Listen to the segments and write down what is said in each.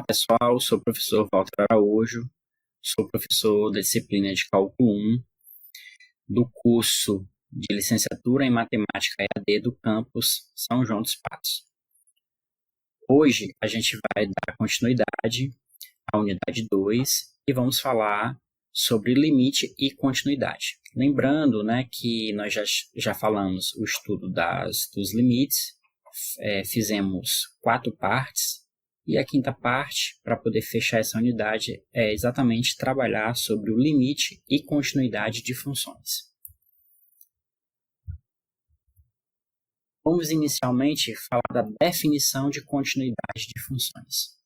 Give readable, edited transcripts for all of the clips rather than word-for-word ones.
Pessoal, sou o professor Walter Araújo, sou professor da disciplina de Cálculo 1 do curso de Licenciatura em Matemática EAD do campus São João dos Patos. Hoje a gente vai dar continuidade à unidade 2 e vamos falar sobre limite e continuidade. Lembrando, que nós já falamos o estudo dos limites, fizemos 4 partes, e a 5ª parte, para poder fechar essa unidade, é exatamente trabalhar sobre o limite e continuidade de funções. Vamos inicialmente falar da definição de continuidade de funções.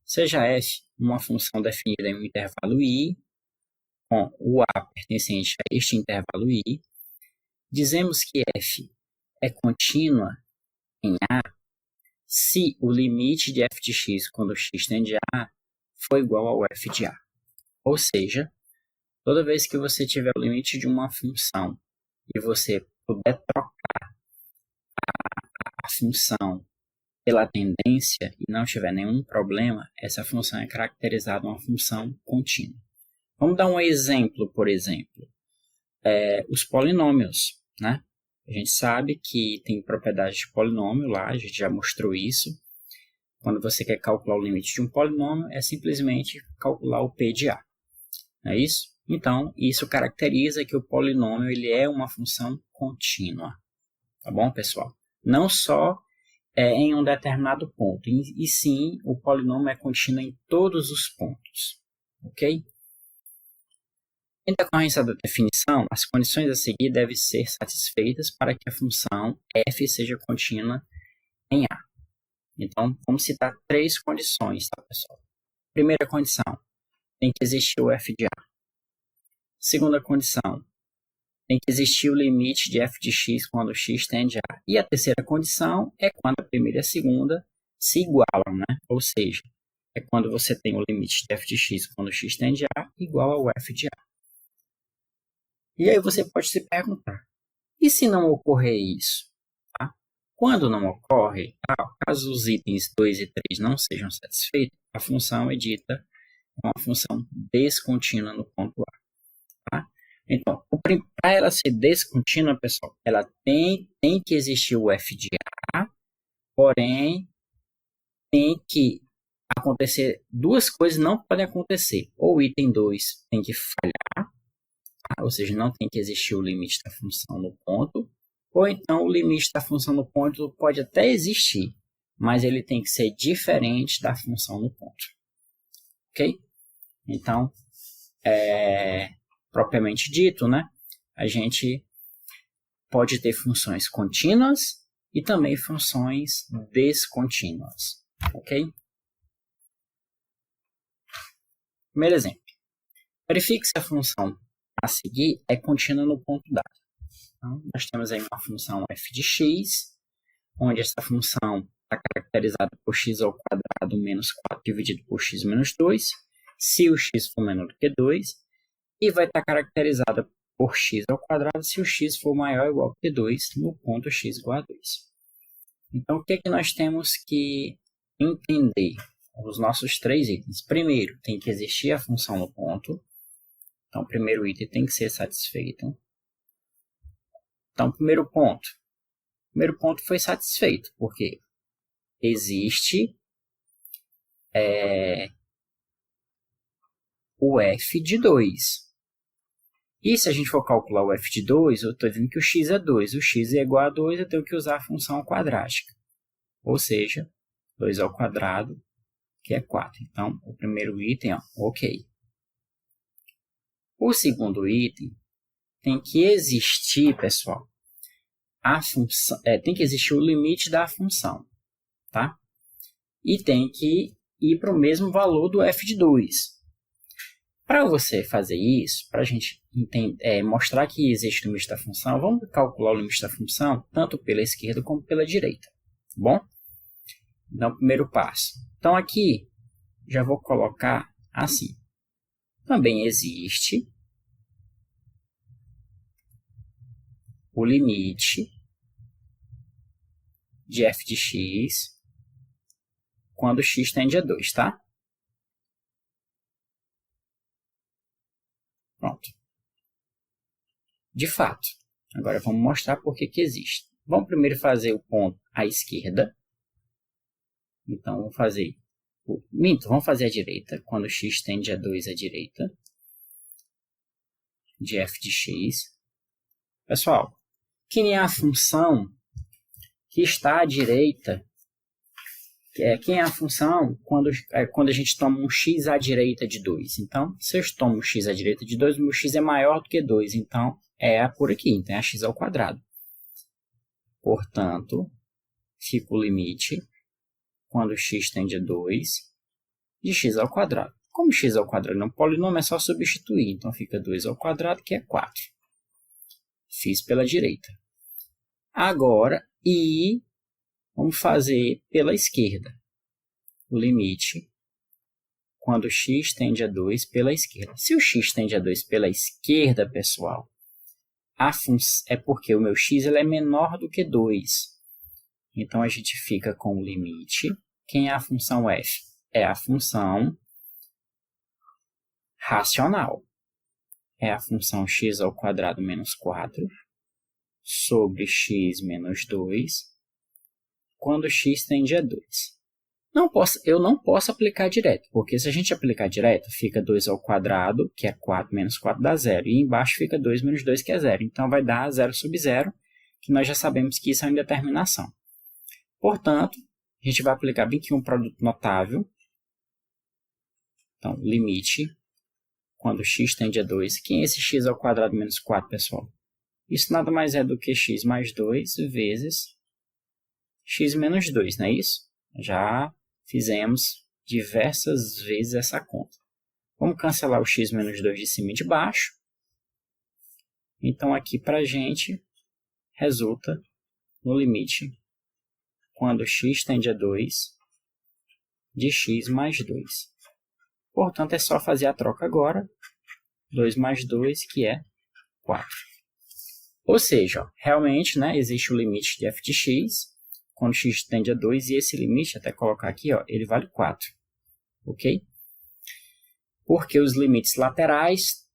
Seja f uma função definida em um intervalo i, com o a pertencente a este intervalo i, dizemos que f é contínua em a se o limite de f de x quando x tende a a for igual ao f de a. Ou seja, toda vez que você tiver o limite de uma função e você puder trocar a função pela tendência e não tiver nenhum problema, essa função é caracterizada uma função contínua. Vamos dar um exemplo, por exemplo, os polinômios, A gente sabe que tem propriedades de polinômio lá, a gente já mostrou isso. Quando você quer calcular o limite de um polinômio, é simplesmente calcular o p de a. Não é isso? Então, isso caracteriza que o polinômio ele é uma função contínua. Tá bom, pessoal? Não só em um determinado ponto, e sim o polinômio é contínuo em todos os pontos. Ok? Em decorrência da definição, as condições a seguir devem ser satisfeitas para que a função f seja contínua em A. Então, vamos citar 3 condições, tá, pessoal? Primeira condição, tem que existir o f de A. Segunda condição, tem que existir o limite de f de x quando x tende a A. E a terceira condição é quando a primeira e a segunda se igualam, Ou seja, é quando você tem o limite de f de x quando x tende a A igual ao f de A. E aí você pode se perguntar, e se não ocorrer isso? Tá? Quando não ocorre, caso os itens 2 e 3 não sejam satisfeitos, a função é dita uma função descontínua no ponto A. Tá? Então, para ela ser descontínua, pessoal, ela tem que existir o f de A, porém, tem que acontecer 2 coisas, não podem acontecer. Ou o item 2 tem que falhar, ou seja, não tem que existir o limite da função no ponto, ou então o limite da função no ponto pode até existir, mas ele tem que ser diferente da função no ponto. Ok? Então, propriamente dito, a gente pode ter funções contínuas e também funções descontínuas. Ok? Primeiro exemplo. Verifique se a função a seguir é contínua no ponto dado. Então, nós temos aí uma função f de x, onde essa função está caracterizada por x ao quadrado menos 4 dividido por x menos 2, se o x for menor do que 2, e vai estar caracterizada por x ao quadrado se o x for maior ou igual que 2 no ponto x igual a 2. Então, o que nós temos que entender? Os nossos 3 itens. Primeiro, tem que existir a função no ponto. Então, o primeiro item tem que ser satisfeito. Então, primeiro ponto. O primeiro ponto foi satisfeito, porque existe o f de 2. E se a gente for calcular o f de 2, eu estou dizendo que o x é 2. O x é igual a 2, eu tenho que usar a função quadrática. Ou seja, 2 ao quadrado, que é 4. Então, o primeiro item, ok. O segundo item tem que existir, pessoal, a função, tem que existir o limite da função, tá? E tem que ir para o mesmo valor do f de 2. Para você fazer isso, para a gente mostrar que existe o limite da função, vamos calcular o limite da função tanto pela esquerda como pela direita, tá bom? Então, primeiro passo. Então, aqui, já vou colocar assim. Também existe o limite de f de x quando x tende a 2, tá? de fato. Agora vamos mostrar por que existe. Vamos primeiro fazer o ponto à esquerda. Então, vamos fazer a direita, quando x tende a 2 à direita, de f de x. Pessoal, quem é a função que está à direita? Quem é a função quando a gente toma um x à direita de 2? Então, se eu tomo um x à direita de 2, o meu x é maior do que 2. Então, é por aqui. Então, é a x ao quadrado. Portanto, fica o limite, quando x tende a 2, de x ao quadrado. Como x ao quadrado é um polinômio, é só substituir. Então, fica 2 ao quadrado, que é 4. Fiz pela direita. Agora, vamos fazer pela esquerda. O limite, quando x tende a 2 pela esquerda. Se o x tende a 2 pela esquerda, pessoal, é porque o meu x é menor do que 2. Então, a gente fica com o limite. Quem é a função f? É a função racional. É a função x ao quadrado menos 4 sobre x menos 2, quando x tende a 2. Eu não posso aplicar direto, porque se a gente aplicar direto, fica 2 ao quadrado, que é 4 menos 4 dá 0, e embaixo fica 2 menos 2, que é 0. Então, vai dar 0 sobre 0, que nós já sabemos que isso é uma indeterminação. Portanto, a gente vai aplicar bem aqui um produto notável. Então, limite, quando x tende a 2. Quem é esse x ao quadrado menos 4, pessoal? Isso nada mais é do que x mais 2 vezes x menos 2, não é isso? Já fizemos diversas vezes essa conta. Vamos cancelar o x menos 2 de cima e de baixo. Então, aqui para a gente, resulta no limite, quando x tende a 2, de x mais 2. Portanto, é só fazer a troca agora. 2 mais 2, que é 4. Ou seja, realmente, existe o limite de f de x, quando x tende a 2, e esse limite, até colocar aqui, ele vale 4. Ok? Porque os limites laterais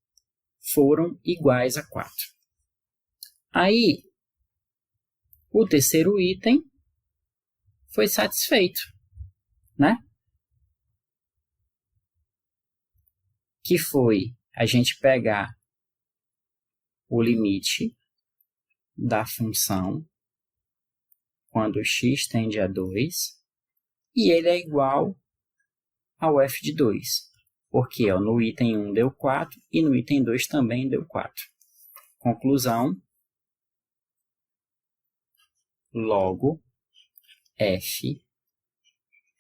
foram iguais a 4. Aí, o terceiro item foi satisfeito, né? Que foi a gente pegar o limite da função quando x tende a 2 e ele é igual ao f de 2. Porque no item 1 deu 4 e no item 2 também deu 4. Conclusão, logo f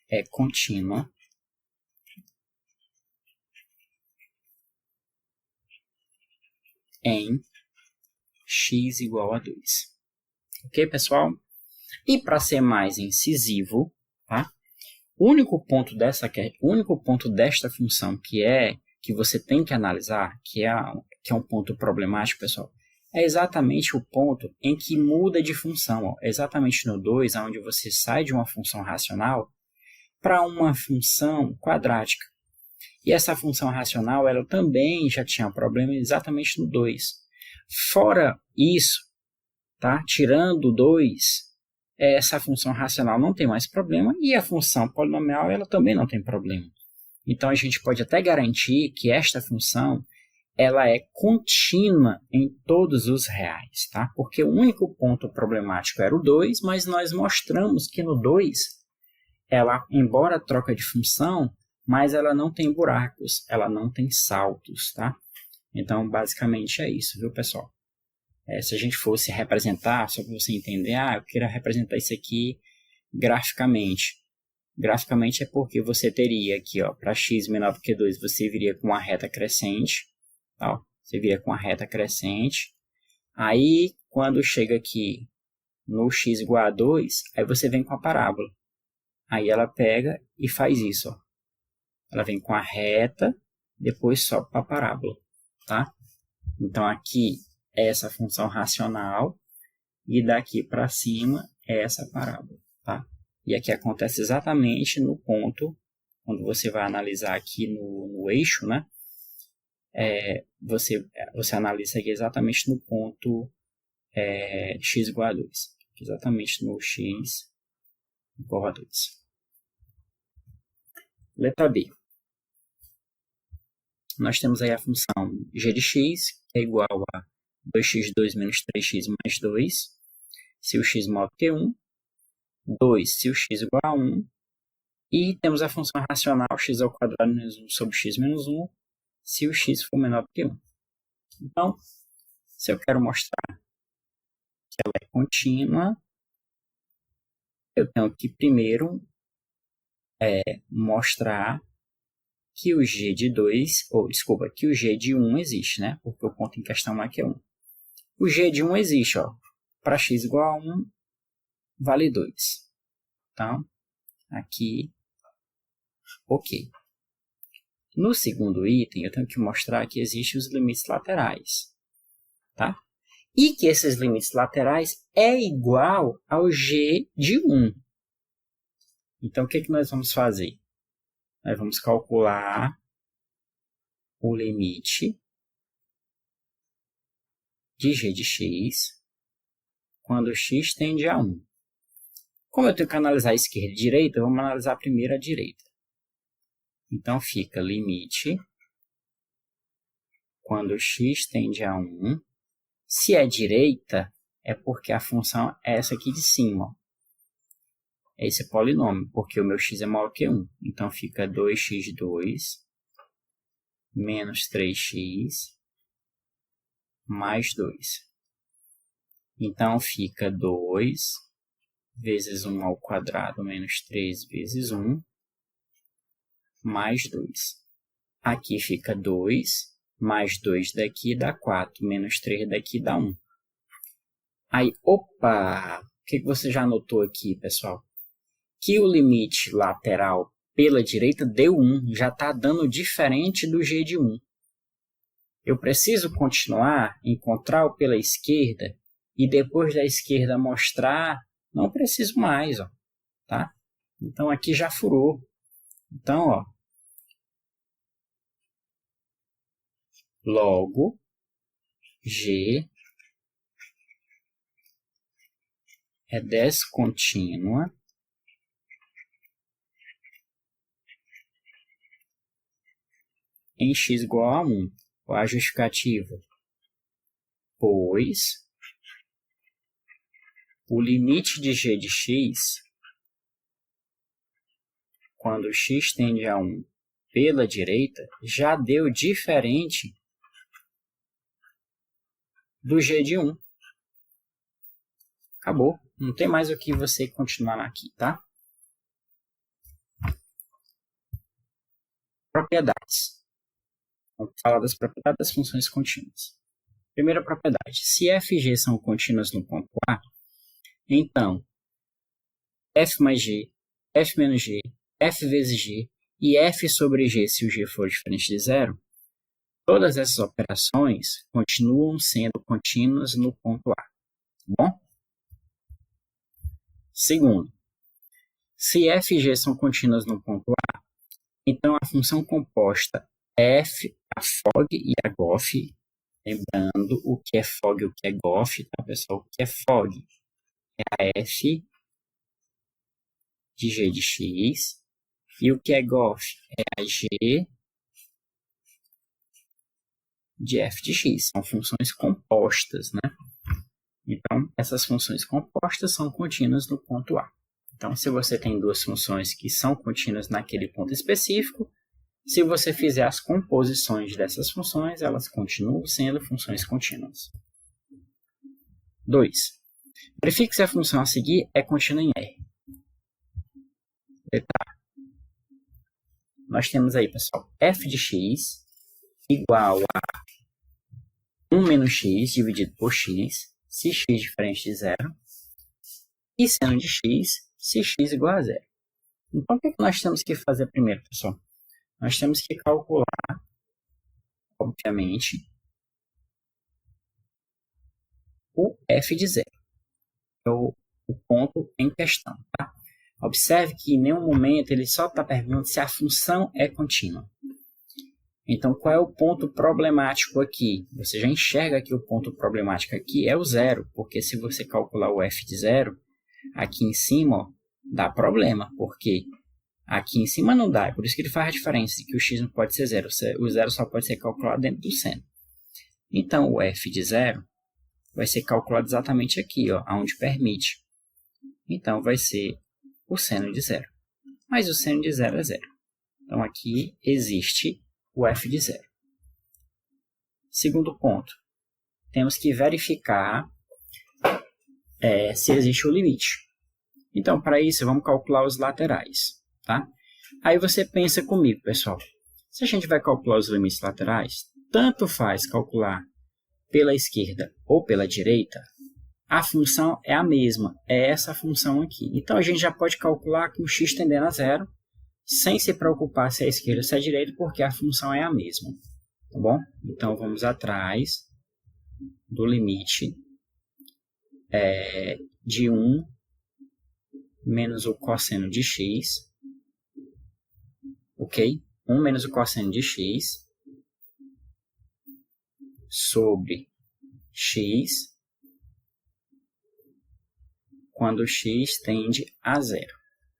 é contínua em x igual a 2. Ok, pessoal? E para ser mais incisivo, tá? O único ponto desta função que você tem que analisar, que é um ponto problemático, pessoal, é exatamente o ponto em que muda de função. Exatamente no 2, onde você sai de uma função racional para uma função quadrática. E essa função racional, ela também já tinha problema exatamente no 2. Fora isso, tá? Tirando o 2, essa função racional não tem mais problema e a função polinomial ela também não tem problema. Então, a gente pode até garantir que esta função ela é contínua em todos os reais, tá? Porque o único ponto problemático era o 2, mas nós mostramos que no 2, ela, embora troca de função, mas ela não tem buracos, ela não tem saltos, tá? Então, basicamente é isso, viu, pessoal? Se a gente fosse representar, só para você entender, eu quero representar isso aqui graficamente. Graficamente é porque você teria aqui, para x menor do que 2, você viria com uma reta crescente. Tá? Você viria com uma reta crescente. Aí, quando chega aqui no x igual a 2, aí você vem com a parábola. Aí ela pega e faz isso. Ó. Ela vem com a reta, depois sobe para a parábola. Tá? Então, aqui é essa função racional e daqui para cima é essa parábola. Tá? E aqui acontece exatamente no ponto, quando você vai analisar aqui no eixo, né? você analisa aqui exatamente no ponto x igual a 2. Exatamente no x igual a 2. Letra B. Nós temos aí a função g de x, que é igual a 2x2 menos 3x mais 2, se o x maior que 1, 2 se o x igual a 1, e temos a função racional x ao quadrado menos 1 sobre x menos 1, se o x for menor que 1. Então, se eu quero mostrar que ela é contínua, eu tenho que primeiro mostrar que o g de 2, que o g de 1 existe, né? Porque o ponto em questão aqui é 1. O g de 1 existe, ó. Para x igual a 1, vale 2. Então, aqui, ok. No segundo item, eu tenho que mostrar que existem os limites laterais, tá? E que esses limites laterais é igual ao g de 1. Então, o que nós vamos fazer? Nós vamos calcular o limite de g de x quando x tende a 1. Como eu tenho que analisar a esquerda e a direita, vamos analisar primeiro a direita. Então, fica limite quando x tende a 1. Se é direita, é porque a função é essa aqui de cima. É esse polinômio, porque o meu x é maior que 1. Então, fica 2x2 menos 3x mais 2. Então, fica 2 vezes 1 ao quadrado menos 3 vezes 1 mais 2. Aqui fica 2, mais 2 daqui dá 4, menos 3 daqui dá 1. Aí, opa! O que você já notou aqui, pessoal? Que o limite lateral pela direita deu 1, já está dando diferente do g de 1. Eu preciso continuar, encontrar o pela esquerda, e depois da esquerda mostrar, não preciso mais, ó, tá? Então, aqui já furou. Então, ó, logo, g é descontínua em x igual a 1. Qual a justificativa? Pois o limite de g de x, quando x tende a 1 pela direita, já deu diferente do g de 1. Acabou. Não tem mais o que você continuar aqui, tá? Propriedades. Vamos falar das propriedades das funções contínuas. Primeira propriedade. Se f e g são contínuas no ponto A, então f mais g, f menos g, f vezes g e f sobre g, se o g for diferente de zero, todas essas operações continuam sendo contínuas no ponto A. Bom? Segundo, se f e g são contínuas no ponto A, então a função composta f, a fog e a gof, lembrando o que é fog e o que é gof, tá, pessoal? O que é fog? É a f de g de x, e o que é gof? É a g de f de x. São funções compostas, né? Então, essas funções compostas são contínuas no ponto A. Então, se você tem duas funções que são contínuas naquele ponto específico, se você fizer as composições dessas funções, elas continuam sendo funções contínuas. 2. Verifique se a função a seguir é contínua em R. Letra A. Nós temos aí, pessoal, f de x igual a 1 menos x dividido por x, se x diferente de zero, e seno de x, se x igual a zero. Então, o que nós temos que fazer primeiro, pessoal? Nós temos que calcular, obviamente, o f de zero, que é o ponto em questão. Tá? Observe que em nenhum momento ele só está perguntando se a função é contínua. Então, qual é o ponto problemático aqui? Você já enxerga que o ponto problemático aqui é o zero, porque se você calcular o f de zero, aqui em cima ó, dá problema, porque aqui em cima não dá, é por isso que ele faz a diferença, de que o x não pode ser zero, o zero só pode ser calculado dentro do seno. Então, o f de zero vai ser calculado exatamente aqui, ó, onde permite. Então, vai ser o seno de zero. Mas o seno de zero é zero. Então, aqui existe o f de zero. Segundo ponto, temos que verificar se existe o limite. Então, para isso, vamos calcular os laterais. Tá? Aí você pensa comigo, pessoal. Se a gente vai calcular os limites laterais, tanto faz calcular pela esquerda ou pela direita, a função é a mesma, é essa função aqui. Então, a gente já pode calcular com x tendendo a zero, sem se preocupar se é a esquerda ou se é a direita, porque a função é a mesma. Tá bom? Então, vamos atrás do limite de 1 menos o cosseno de x, ok? 1 menos o cosseno de x sobre x quando x tende a zero,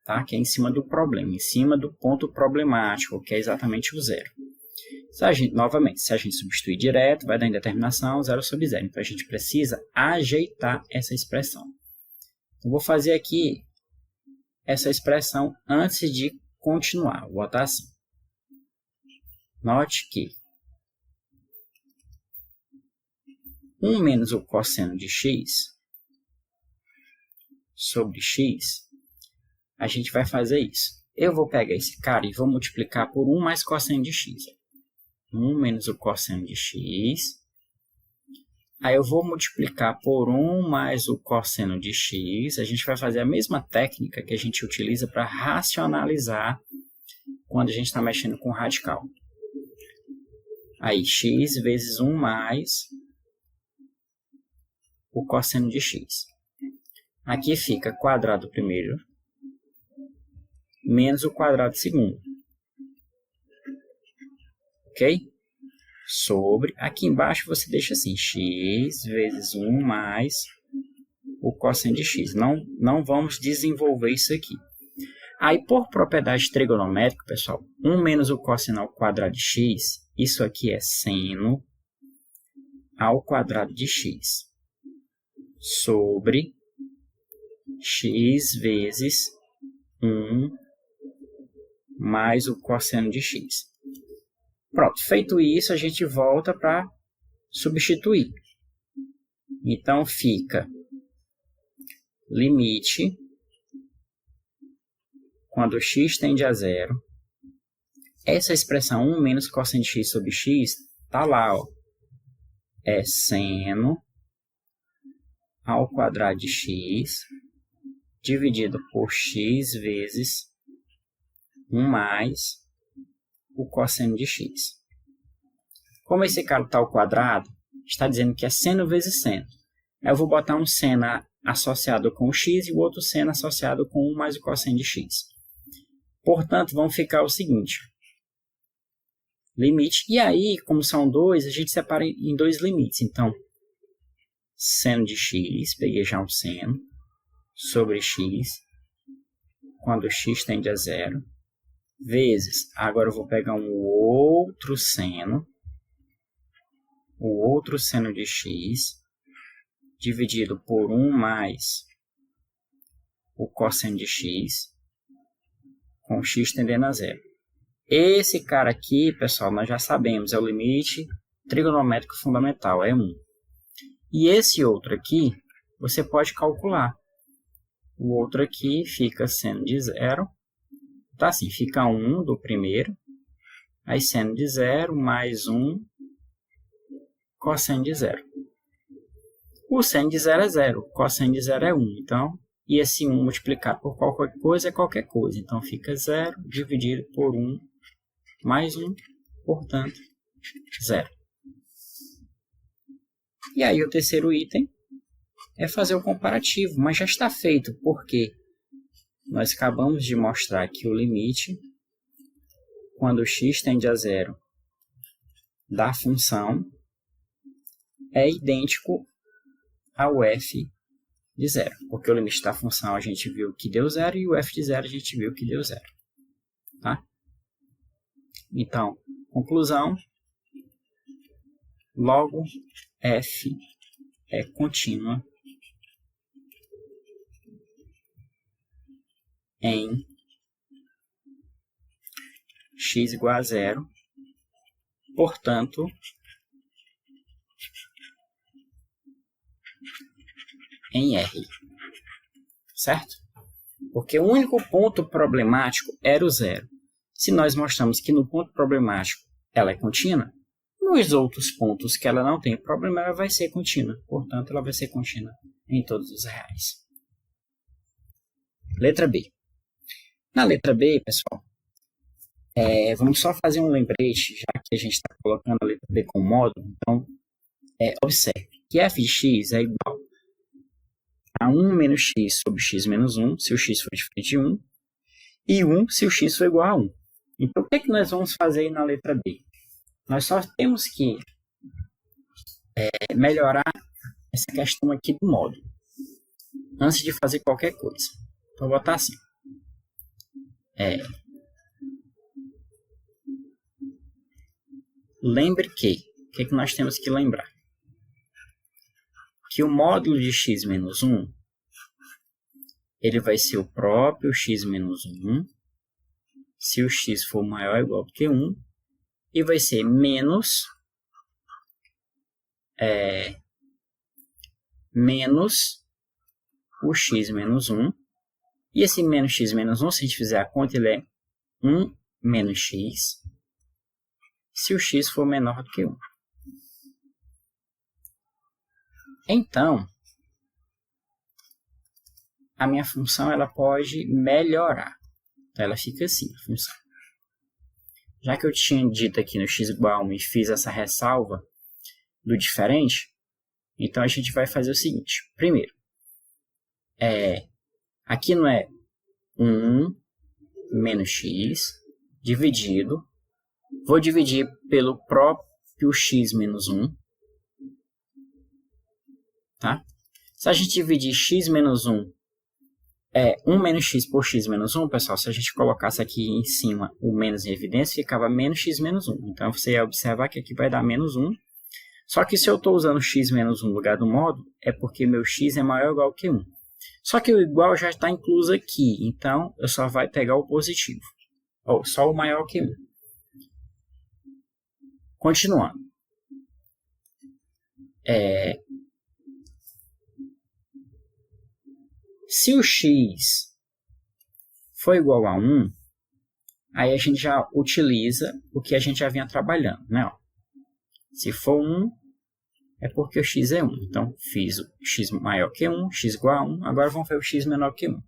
tá? Que é em cima do problema, em cima do ponto problemático, que é exatamente o zero. Novamente, se a gente substituir direto, vai dar indeterminação 0 sobre 0. Então, a gente precisa ajeitar essa expressão. Eu vou fazer aqui essa expressão antes de continuar. Vou botar assim. Note que 1 menos o cosseno de x sobre x, a gente vai fazer isso. Eu vou pegar esse cara e vou multiplicar por 1 mais cosseno de x. 1 menos o cosseno de x. Aí eu vou multiplicar por 1 mais o cosseno de x. A gente vai fazer a mesma técnica que a gente utiliza para racionalizar quando a gente está mexendo com radical. Aí, x vezes 1 mais o cosseno de x. Aqui fica quadrado primeiro menos o quadrado segundo. Ok? Sobre, aqui embaixo você deixa assim, x vezes 1 mais o cosseno de x. Não vamos desenvolver isso aqui. Aí, por propriedade trigonométrica, pessoal, 1 menos o cosseno ao quadrado de x, isso aqui é seno ao quadrado de x, sobre x vezes 1 mais o cosseno de x. Pronto, feito isso, a gente volta para substituir. Então, fica limite, quando x tende a zero, essa expressão 1 menos cosseno de x sobre x, está lá, ó, é seno ao quadrado de x, dividido por x vezes 1 mais o cosseno de x. Como esse cara está ao quadrado, está dizendo que é seno vezes seno. Eu vou botar um seno associado com o x e o outro seno associado com 1 mais o cosseno de x. Portanto, vão ficar o seguinte. Limite. E aí, como são dois, a gente separa em dois limites. Então, seno de x, peguei já um seno, sobre x, quando x tende a zero, vezes, agora eu vou pegar um outro seno, o outro seno de x, dividido por 1 mais o cosseno de x, com x tendendo a zero. Esse cara aqui, pessoal, nós já sabemos, é o limite trigonométrico fundamental, é 1. E esse outro aqui, você pode calcular. O outro aqui fica seno de zero. Tá assim, fica 1 do primeiro, aí seno de zero mais 1 cosseno de zero. O seno de zero é zero, o cosseno de zero é 1. Então, e esse 1 multiplicado por qualquer coisa é qualquer coisa. Então, fica 0 dividido por 1 mais 1, portanto, 0. E aí o terceiro item é fazer o comparativo, mas já está feito, porque nós acabamos de mostrar que o limite, quando x tende a zero, da função é idêntico ao f de 0, porque o limite da função a gente viu que deu 0 e o f de 0 a gente viu que deu 0. Tá? Então, conclusão, logo f é contínua em x igual a 0, portanto, em R, certo? Porque o único ponto problemático era o 0. Se nós mostramos que no ponto problemático ela é contínua, nos outros pontos que ela não tem problema, ela vai ser contínua. Portanto, ela vai ser contínua em todos os reais. Letra B. Na letra B, pessoal, vamos só fazer um lembrete, já que a gente está colocando a letra B como módulo. Então, observe que f de x é igual a 1 menos x sobre x menos 1, se o x for diferente de 1, e 1 se o x for igual a 1. Então, o que nós vamos fazer na letra B? Nós só temos que melhorar essa questão aqui do módulo, antes de fazer qualquer coisa. Então, vou botar assim. Lembre que, o que nós temos que lembrar? Que o módulo de x menos 1, ele vai ser o próprio x menos 1, se o x for maior ou igual que 1, e vai ser menos o x menos 1, e esse menos x menos 1, se a gente fizer a conta, ele é 1 menos x, se o x for menor do que 1. Então, a minha função ela pode melhorar. Então, ela fica assim, a função. Já que eu tinha dito aqui no x igual a 1 e fiz essa ressalva do diferente, então a gente vai fazer o seguinte. Primeiro, aqui não é 1 menos x dividido. Vou dividir pelo próprio x menos 1. Tá? Se a gente dividir x menos 1, 1 menos x por x menos 1, pessoal, se a gente colocasse aqui em cima o menos em evidência, ficava menos x menos 1. Então, você ia observar que aqui vai dar menos 1. Só que se eu estou usando x menos 1 no lugar do módulo, é porque meu x é maior ou igual que 1. Só que o igual já está incluso aqui, então eu só vai pegar o positivo. Ou só o maior que 1. Continuando. Se o x for igual a 1, aí a gente já utiliza o que a gente já vinha trabalhando, né? Se for 1, é porque o x é 1. Então, fiz o x maior que 1, x igual a 1. Agora vamos ver o x menor que 1.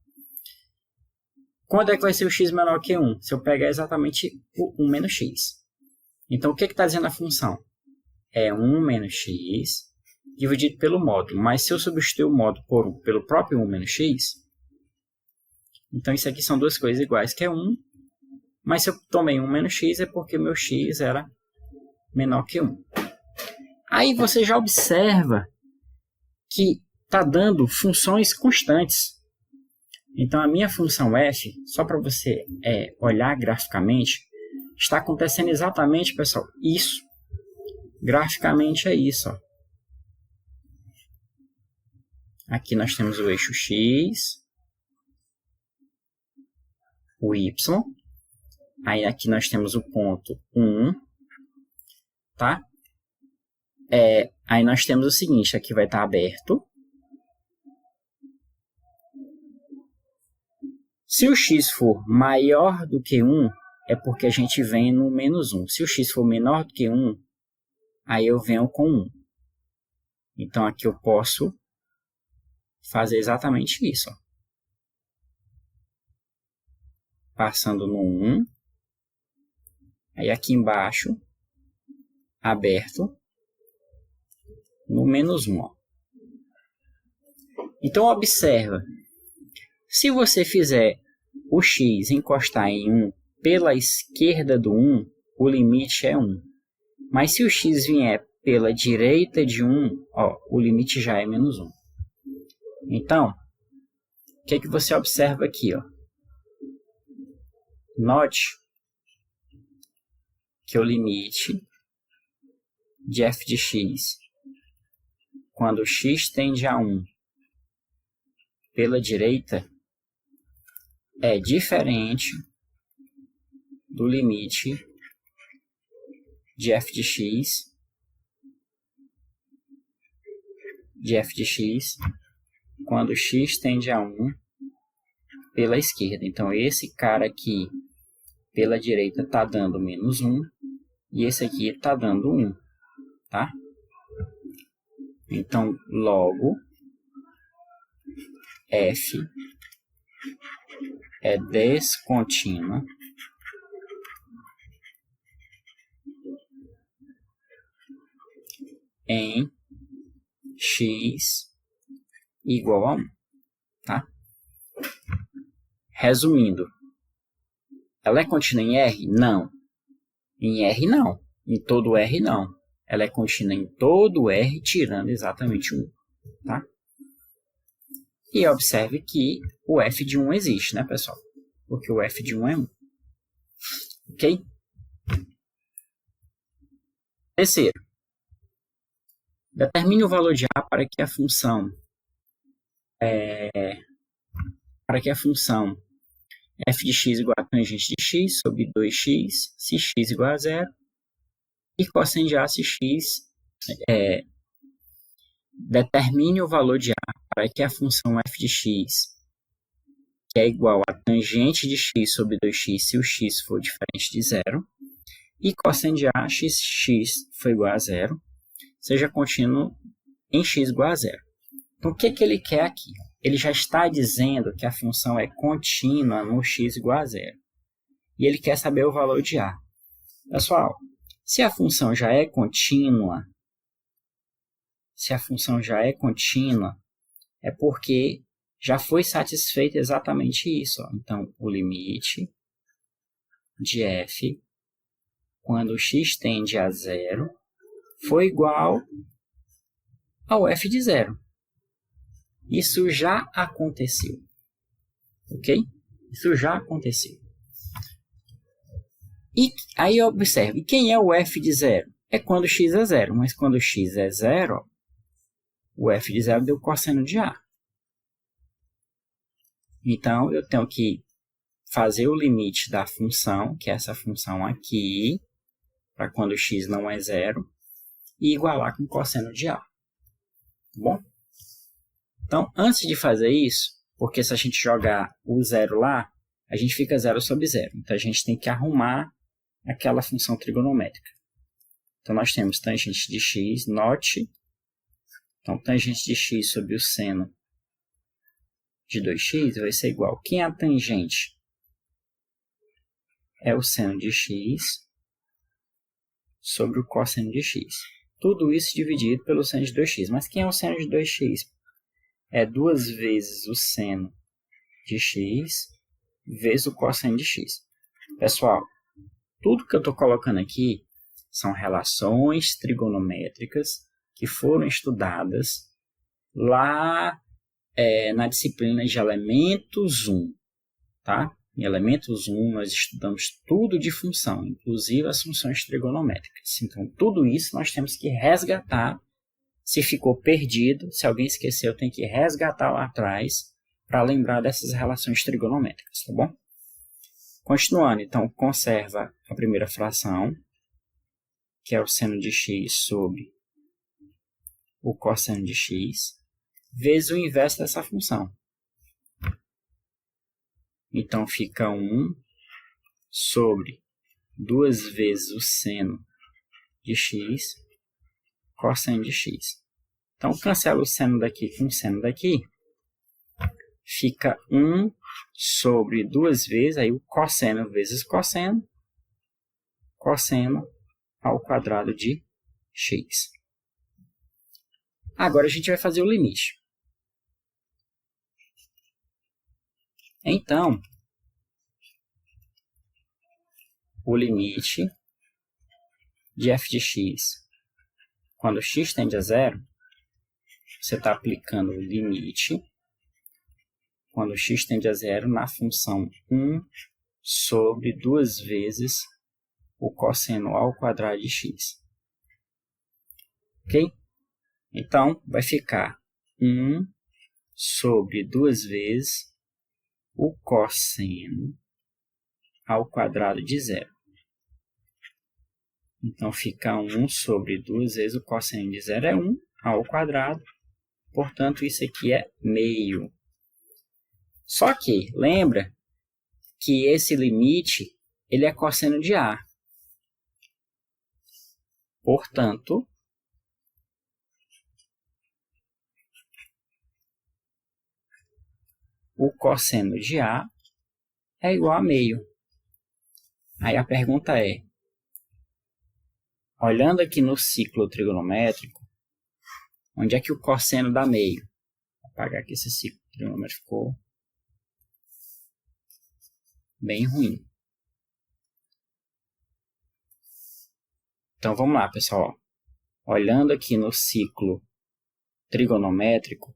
Quando é que vai ser o x menor que 1? Se eu pegar exatamente o 1 menos x. Então, o que está dizendo a função? É 1 menos x dividido pelo módulo. Mas se eu substituir o módulo pelo próprio 1 menos x, então isso aqui são duas coisas iguais, que é 1. Mas se eu tomei 1 menos x, é porque meu x era menor que 1. Aí você já observa que está dando funções constantes. Então, a minha função f, só para você olhar graficamente, está acontecendo exatamente, pessoal, isso. Graficamente é isso. Ó. Aqui nós temos o eixo x, o y. Aí aqui nós temos o ponto 1. Tá? Aí nós temos o seguinte, aqui vai estar aberto. Se o x for maior do que 1, é porque a gente vem no menos 1. Se o x for menor do que 1, aí eu venho com 1. Então, aqui eu posso fazer exatamente isso. Ó. Passando no 1. Aí aqui embaixo, aberto, no menos 1. Ó. Então, observa. Se você fizer o x encostar em 1 pela esquerda do 1, o limite é 1. Mas se o x vier pela direita de 1, ó, o limite já é menos 1. Então, o que você observa aqui? Ó? Note que o limite de f de x, quando x tende a 1 pela direita, é diferente do limite de f de x quando x tende a 1 pela esquerda. Então, esse cara aqui pela direita está dando menos 1 e esse aqui está dando 1. Tá? Então, logo, f é descontínua em x igual a 1. Tá? Resumindo, ela é contínua em R? Não. Em R, não. Em todo R, não. Ela é contínua em todo R, tirando exatamente 1. Tá? E observe que o f de 1 existe, né, pessoal? Porque o f de 1 é 1. Ok? Terceiro. Determine o valor de A para que a função f de x igual a tangente de x sobre 2x, se x igual a 0, e cosseno de A se x. Determine o valor de A para que a função f de x, que é igual a tangente de x sobre 2x, se o x for diferente de 0, e cosseno de A, x for igual a 0, seja contínuo em x igual a 0. Então, o que ele quer aqui? Ele já está dizendo que a função é contínua no x igual a 0. E ele quer saber o valor de A. Pessoal, se a função já é contínua, é porque já foi satisfeito exatamente isso. Ó. Então, o limite de f, quando x tende a 0, foi igual ao f de 0. Isso já aconteceu. Ok? Isso já aconteceu. E aí observe, quem é o f de 0? É quando x é 0, mas quando x é 0, o f de 0 deu cosseno de A. Então, eu tenho que fazer o limite da função, que é essa função aqui, para quando x não é 0, e igualar com cosseno de A. Bom? Então, antes de fazer isso, porque se a gente jogar o 0 lá, a gente fica 0 sobre 0. Então, a gente tem que arrumar aquela função trigonométrica. Então, nós temos tangente de x, note. Então, tangente de x sobre o seno de 2x vai ser igual. Quem é a tangente? É o seno de x sobre o cosseno de x. Tudo isso dividido pelo seno de 2x. Mas quem é o seno de 2x? É 2 vezes o seno de x vezes o cosseno de x. Pessoal, tudo que eu estou colocando aqui são relações trigonométricas que foram estudadas lá na disciplina de Elementos 1. Tá? Em Elementos 1 nós estudamos tudo de função, inclusive as funções trigonométricas. Então, tudo isso nós temos que resgatar. Se ficou perdido, se alguém esqueceu, tem que resgatar lá atrás para lembrar dessas relações trigonométricas, tá bom? Continuando, então, conserva a primeira fração, que é o seno de x sobre o cosseno de x, vezes o inverso dessa função. Então, fica 1 sobre 2 vezes o seno de x, cosseno de x. Então, cancela o seno daqui com o seno daqui. Fica 1 sobre 2 vezes, aí o cosseno vezes cosseno ao quadrado de x. Agora a gente vai fazer o limite. Então, o limite de f de x, quando x tende a zero, você está aplicando o limite quando x tende a zero na função 1 sobre 2 vezes o cosseno ao quadrado de x. Ok? Então, vai ficar 1 sobre 2 vezes o cosseno ao quadrado de zero. Então, fica 1 sobre 2 vezes o cosseno de zero é 1 ao quadrado. Portanto, isso aqui é meio. Só que, lembra que esse limite ele é cosseno de A. Portanto, o cosseno de A é igual a meio. Aí a pergunta é, olhando aqui no ciclo trigonométrico, onde é que o cosseno dá meio? Vou apagar aqui esse ciclo trigonométrico, ficou bem ruim. Então vamos lá, pessoal. Olhando aqui no ciclo trigonométrico,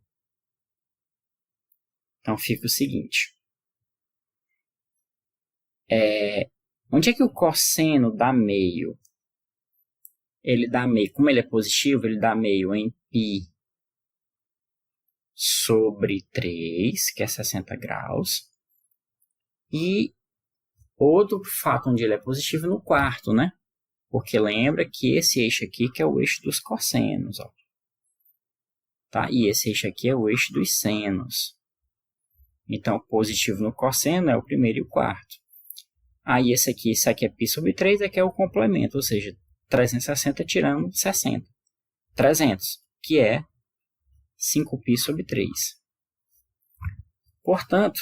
então fica o seguinte. Onde é que o cosseno dá meio? Ele dá meio, como ele é positivo, ele dá meio em π sobre 3, que é 60 graus. E outro fato onde ele é positivo no quarto, né? Porque lembra que esse eixo aqui que é o eixo dos cossenos, ó. Tá? E esse eixo aqui é o eixo dos senos. Então, positivo no cosseno é o primeiro e o quarto. Aí esse aqui é π sobre 3, aqui é o complemento, ou seja, 360 tirando 60. 300, que é 5π sobre 3. Portanto,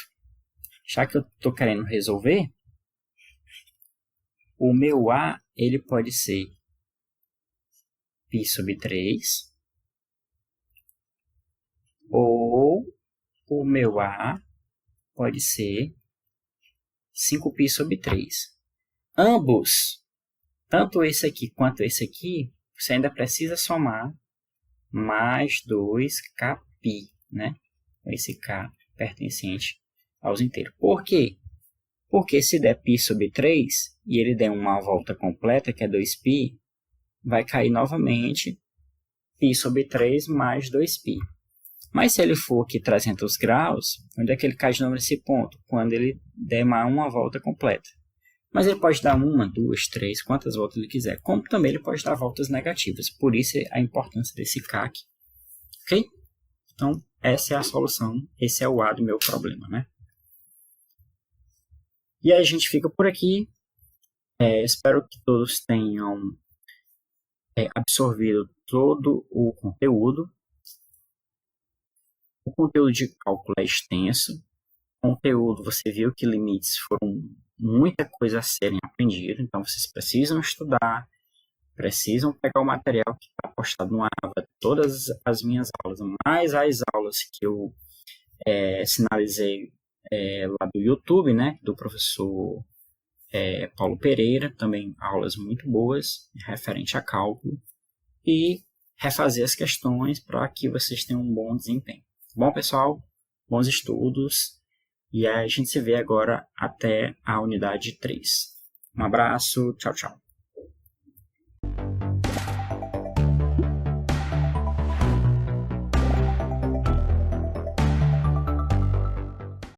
já que eu estou querendo resolver, o meu A ele pode ser π sobre 3, ou o meu A pode ser 5π sobre 3. Ambos, tanto esse aqui quanto esse aqui, você ainda precisa somar mais 2kπ, né? Esse k pertencente aos inteiros. Por quê? Porque se der π sobre 3 e ele der uma volta completa, que é 2π, vai cair novamente π sobre 3 mais 2π. Mas se ele for aqui 300 graus, onde é que ele cai de novo nesse ponto? Quando ele der uma volta completa. Mas ele pode dar 1, 2, 3, quantas voltas ele quiser. Como também ele pode dar voltas negativas. Por isso a importância desse k aqui. Ok? Então, essa é a solução. Esse é o A do meu problema, né? E aí a gente fica por aqui. Espero que todos tenham absorvido todo o conteúdo. O conteúdo de cálculo é extenso. O conteúdo, você viu que limites foram muita coisa a serem aprendido. Então, vocês precisam estudar, precisam pegar o material que está postado no Ava, todas as minhas aulas, mais as aulas que eu sinalizei lá do YouTube, né, do professor Paulo Pereira, também aulas muito boas referente a cálculo, e refazer as questões para que vocês tenham um bom desempenho. Bom, pessoal, bons estudos, e a gente se vê agora até a unidade 3. Um abraço, tchau, tchau.